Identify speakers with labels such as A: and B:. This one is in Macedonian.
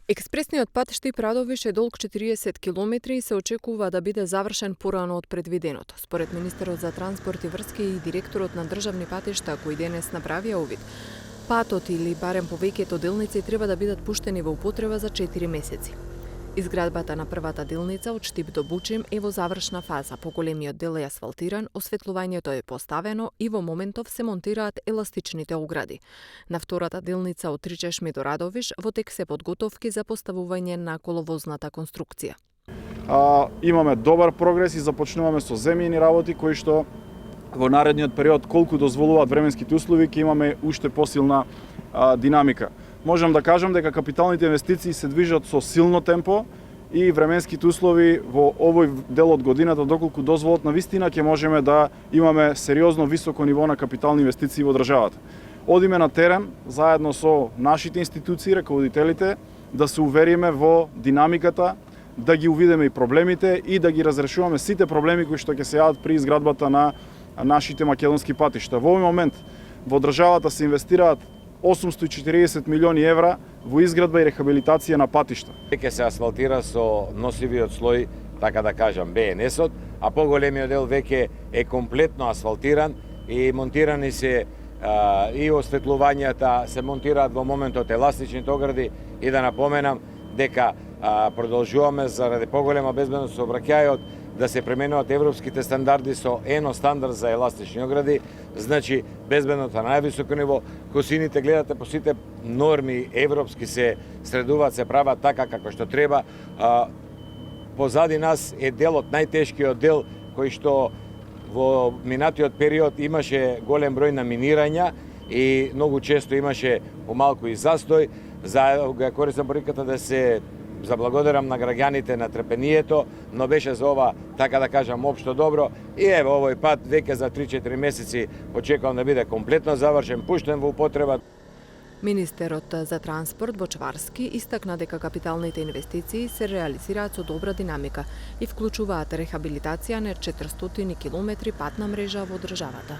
A: Експресниот пат Штип-Радовиш е долг 40 км и се очекува да биде завршен порано од предвиденото. Според министерот за транспорт и врски и директорот на државни патишта, кои денес направија увид, патот или барем повеќето делници треба да бидат пуштени во употреба за 4 месеци. Изградбата на првата делница од Штип до Бучим е во завршна фаза. Поголемиот дел е асфалтиран, осветлувањето е поставено и во моментов се монтираат еластичните огради. На втората делница од Тричешми до Радовиш во тек се подготовки за поставување на коловозната конструкција.
B: Имаме добар прогрес и започнуваме со земјени работи кои што во наредниот период, колку дозволуваат временските услови, ќе имаме уште посилна динамика. Можам да кажам дека капиталните инвестиции се движат со силно темпо и временските услови во овој дел од годината, доколку дозволат, навистина ќе можеме да имаме сериозно високо ниво на капитални инвестиции во државата. Одиме на терен заедно со нашите институции, раководителите, да се увериме во динамиката, да ги увидиме и проблемите и да ги разрешуваме сите проблеми кои што ќе се јават при изградбата на нашите македонски патишта. Во овој момент во државата се инвестираат 840 милиони евра во изградба и рехабилитација на патишта.
C: Веќе се асфалтира со носивиот слој, така да кажам, БНС-от, а поголемиот дел веќе е комплетно асфалтиран и монтирани се и осветлувањата се монтираат во моментот еластичните огради и да напоменам дека продолжуваме заради поголема безбедност со сообраќајот да се применуваат европските стандарди со ено стандард за еластични огради, значи безбедност на највисоко ниво. Косините гледате по сите норми европски се средуваат, се прават така како што треба. Позади нас е делот, најтешкиот дел кој што во минатиот период имаше голем број на минирања и многу често имаше помалку и застој. Го користам приликата да се заблагодарам на граѓаните на трпението, но беше за ова, така да кажам, општо добро. И ево овој пат веќе за 3-4 месеци очекувам да биде комплетно завршен, пуштен во употреба.
A: Министерот за транспорт Бочварски истакна дека капиталните инвестиции се реализираат со добра динамика и вклучуваат рехабилитација на 400 км патна мрежа во државата.